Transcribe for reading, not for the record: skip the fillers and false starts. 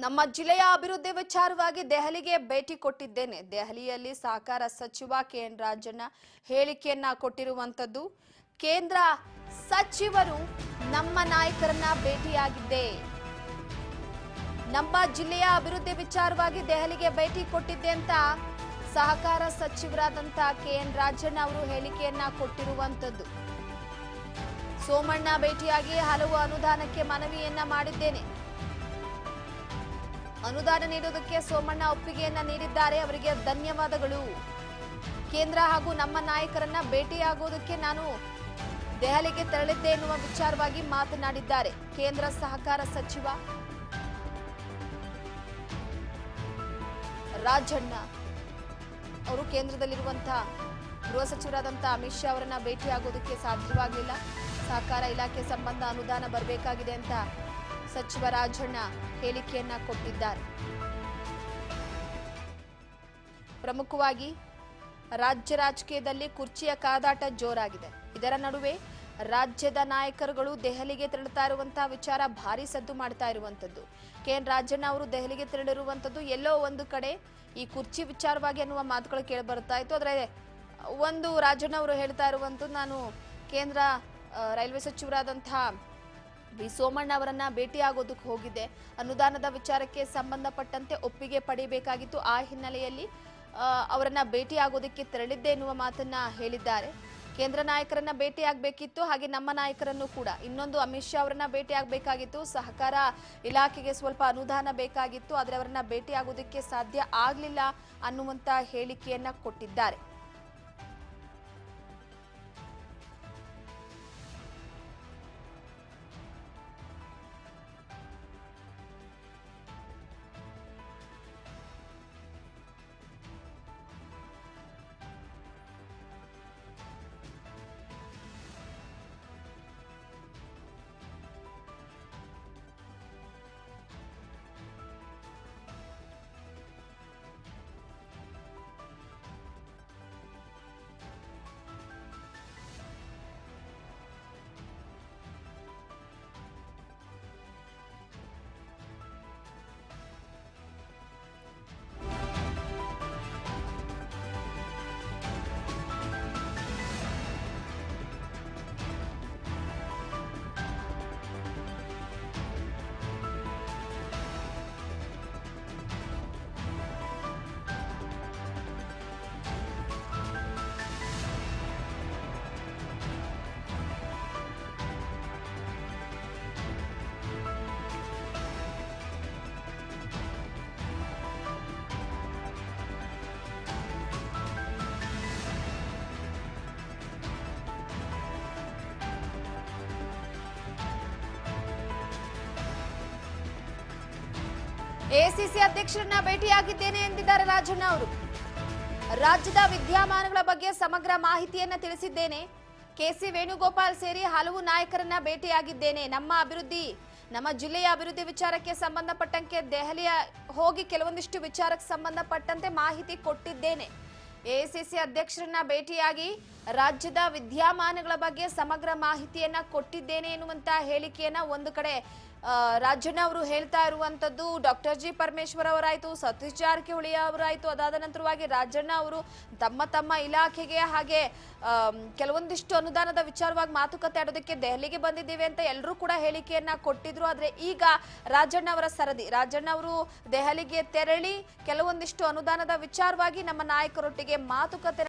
ನಮ್ಮ ಜಿಲ್ಲೆಯ ಅಭಿವೃದ್ಧಿ ವಿಚಾರವಾಗಿ ದೆಹಲಿಗೆ ಭೇಟಿ ಕೊಟ್ಟಿದ್ದೇನೆ. ದೆಹಲಿಯಲ್ಲಿ ಸಹಕಾರ ಸಚಿವ ಕೆ.ಎನ್. ರಾಜಣ್ಣ ಹೇಳಿಕೆಯನ್ನ ಕೊಟ್ಟಿರುವಂತದ್ದು. ಕೇಂದ್ರ ಸಚಿವರು ನಮ್ಮ ನಾಯಕರನ್ನ ಭೇಟಿಯಾಗಿದ್ದೆ. ನಮ್ಮ ಜಿಲ್ಲೆಯ ಅಭಿವೃದ್ಧಿ ವಿಚಾರವಾಗಿ ದೆಹಲಿಗೆ ಭೇಟಿ ಕೊಟ್ಟಿದ್ದೆ ಅಂತ ಸಹಕಾರ ಸಚಿವರಾದಂತ ಕೆ.ಎನ್. ರಾಜಣ್ಣ ಅವರು ಹೇಳಿಕೆಯನ್ನ ಕೊಟ್ಟಿರುವಂತದ್ದು. ಸೋಮಣ್ಣ ಭೇಟಿಯಾಗಿ ಹಲವು ಅನುದಾನಕ್ಕೆ ಮನವಿಯನ್ನ ಮಾಡಿದ್ದೇನೆ. ಅನುದಾನ ನೀಡುವುದಕ್ಕೆ ಸೋಮಣ್ಣ ಒಪ್ಪಿಗೆಯನ್ನ ನೀಡಿದ್ದಾರೆ. ಅವರಿಗೆ ಧನ್ಯವಾದಗಳು. ಕೇಂದ್ರ ಹಾಗೂ ನಮ್ಮ ನಾಯಕರನ್ನ ಭೇಟಿಯಾಗುವುದಕ್ಕೆ ನಾನು ದೆಹಲಿಗೆ ತೆರಳಿದ್ದೆ ಎನ್ನುವ ವಿಚಾರವಾಗಿ ಮಾತನಾಡಿದ್ದಾರೆ ಕೇಂದ್ರ ಸಹಕಾರ ಸಚಿವ ರಾಜಣ್ಣ ಅವರು. ಕೇಂದ್ರದಲ್ಲಿರುವಂತಹ ಗೃಹ ಸಚಿವರಾದಂತಹ ಅಮಿತ್ ಶಾ ಅವರನ್ನ ಭೇಟಿಯಾಗುವುದಕ್ಕೆ ಸಾಧ್ಯವಾಗಲಿಲ್ಲ. ಸಹಕಾರ ಇಲಾಖೆ ಸಂಬಂಧ ಅನುದಾನ ಬರಬೇಕಾಗಿದೆ ಅಂತ ಸಚಿವ ರಾಜಣ್ಣ ಹೇಳಿಕೆಯನ್ನ ಕೊಟ್ಟಿದ್ದಾರೆ. ಪ್ರಮುಖವಾಗಿ ರಾಜ್ಯ ರಾಜಕೀಯದಲ್ಲಿ ಕುರ್ಚಿಯ ಕಾದಾಟ ಜೋರಾಗಿದೆ. ಇದರ ನಡುವೆ ರಾಜ್ಯದ ನಾಯಕರುಗಳು ದೆಹಲಿಗೆ ತೆರಳುತ್ತಾ ಇರುವಂತಹ ವಿಚಾರ ಭಾರಿ ಸದ್ದು ಮಾಡ್ತಾ ಇರುವಂತದ್ದು. ಕೆ.ಎನ್. ರಾಜಣ್ಣ ಅವರು ದೆಹಲಿಗೆ ತೆರಳಿರುವಂತದ್ದು ಎಲ್ಲೋ ಒಂದು ಕಡೆ ಈ ಕುರ್ಚಿ ವಿಚಾರವಾಗಿ ಅನ್ನುವ ಮಾತುಗಳು ಕೇಳಿ ಬರ್ತಾ ಇತ್ತು. ಆದ್ರೆ ಒಂದು ರಾಜಣ್ಣ ಅವರು ಹೇಳ್ತಾ ಇರುವಂತದ್ದು, ನಾನು ಕೇಂದ್ರ ರೈಲ್ವೆ ಸಚಿವರಾದಂತಹ ಬಿ ಸೋಮಣ್ಣ ಅವರನ್ನ ಭೇಟಿಯಾಗೋದಕ್ಕೆ ಹೋಗಿದ್ದೆ. ಅನುದಾನದ ವಿಚಾರಕ್ಕೆ ಸಂಬಂಧಪಟ್ಟಂತೆ ಒಪ್ಪಿಗೆ ಪಡೆಯಬೇಕಾಗಿತ್ತು. ಆ ಹಿನ್ನೆಲೆಯಲ್ಲಿ ಅವರನ್ನ ಭೇಟಿಯಾಗೋದಕ್ಕೆ ತೆರಳಿದ್ದೆ ಎನ್ನುವ ಮಾತನ್ನ ಹೇಳಿದ್ದಾರೆ. ಕೇಂದ್ರ ನಾಯಕರನ್ನ ಭೇಟಿಯಾಗಬೇಕಿತ್ತು, ಹಾಗೆ ನಮ್ಮ ನಾಯಕರನ್ನು ಕೂಡ. ಇನ್ನೊಂದು ಅಮಿತ್ ಶಾ ಅವರನ್ನ ಭೇಟಿಯಾಗಬೇಕಾಗಿತ್ತು. ಸಹಕಾರ ಇಲಾಖೆಗೆ ಸ್ವಲ್ಪ ಅನುದಾನ ಬೇಕಾಗಿತ್ತು, ಆದರೆ ಅವರನ್ನ ಭೇಟಿಯಾಗೋದಕ್ಕೆ ಸಾಧ್ಯ ಆಗಲಿಲ್ಲ ಅನ್ನುವಂತ ಹೇಳಿಕೆಯನ್ನ ಕೊಟ್ಟಿದ್ದಾರೆ. ಎಸಿಸಿ ಅಧ್ಯಕ್ಷರನ್ನ ಭೇಟಿಯಾಗಿದ್ದೇನೆ ಎಂದಿದ್ದಾರೆ ರಾಜಣ್ಣ ಅವರು. ರಾಜ್ಯದ ವಿದ್ಯಮಾನಗಳ ಬಗ್ಗೆ ಸಮಗ್ರ ಮಾಹಿತಿಯನ್ನ ತಿಳಿಸಿದ್ದೇನೆ. ಕೆಸಿ ವೇಣುಗೋಪಾಲ್ ಸೇರಿ ಹಲವು ನಾಯಕರನ್ನ ಭೇಟಿಯಾಗಿದ್ದೇನೆ. ನಮ್ಮ ಜಿಲ್ಲೆಯ ಅಭಿವೃದ್ಧಿ ವಿಚಾರಕ್ಕೆ ಸಂಬಂಧಪಟ್ಟಂತೆ ದೆಹಲಿಯ ಹೋಗಿ ಕೆಲವೊಂದಿಷ್ಟು ವಿಚಾರಕ್ಕೆ ಸಂಬಂಧಪಟ್ಟಂತೆ ಮಾಹಿತಿ ಕೊಟ್ಟಿದ್ದೇನೆ. ಎಸಿಸಿ ಅಧ್ಯಕ್ಷರನ್ನ ಭೇಟಿಯಾಗಿ ರಾಜ್ಯದ ವಿದ್ಯಮಾನಗಳ ಬಗ್ಗೆ ಸಮಗ್ರ ಮಾಹಿತಿಯನ್ನ ಕೊಟ್ಟಿದ್ದೇನೆ ಎನ್ನುವಂತ ಹೇಳಿಕೆಯನ್ನ ಒಂದು ಕಡೆ ರಾಜಣ್ಣ ಅವರು ಹೇಳ್ತಾ ಇರುವಂತದ್ದು. ಡಾಕ್ಟರ್ ಜಿ ಪರಮೇಶ್ವರ್ ಅವರಾಯ್ತು, ಸತೀಶ್ ಜಾರಕಿಹೊಳಿ ಅವರಾಯ್ತು, ಅದಾದ ನಂತರವಾಗಿ ರಾಜಣ್ಣ ಅವರು ತಮ್ಮ ಇಲಾಖೆಗೆ ಹಾಗೆ ಕೆಲವೊಂದಿಷ್ಟು ಅನುದಾನದ ವಿಚಾರವಾಗಿ ಮಾತುಕತೆ ಆಡೋದಕ್ಕೆ ದೆಹಲಿಗೆ ಬಂದಿದ್ದೇವೆ ಅಂತ ಎಲ್ಲರೂ ಕೂಡ ಹೇಳಿಕೆಯನ್ನ ಕೊಟ್ಟಿದ್ರು. ಆದ್ರೆ ಈಗ ರಾಜಣ್ಣ ಅವರ ಸರದಿ. ರಾಜಣ್ಣ ಅವರು ದೆಹಲಿಗೆ ತೆರಳಿ ಕೆಲವೊಂದಿಷ್ಟು ಅನುದಾನದ ವಿಚಾರವಾಗಿ ನಮ್ಮ ನಾಯಕರೊಟ್ಟಿಗೆ ಮಾತುಕತೆ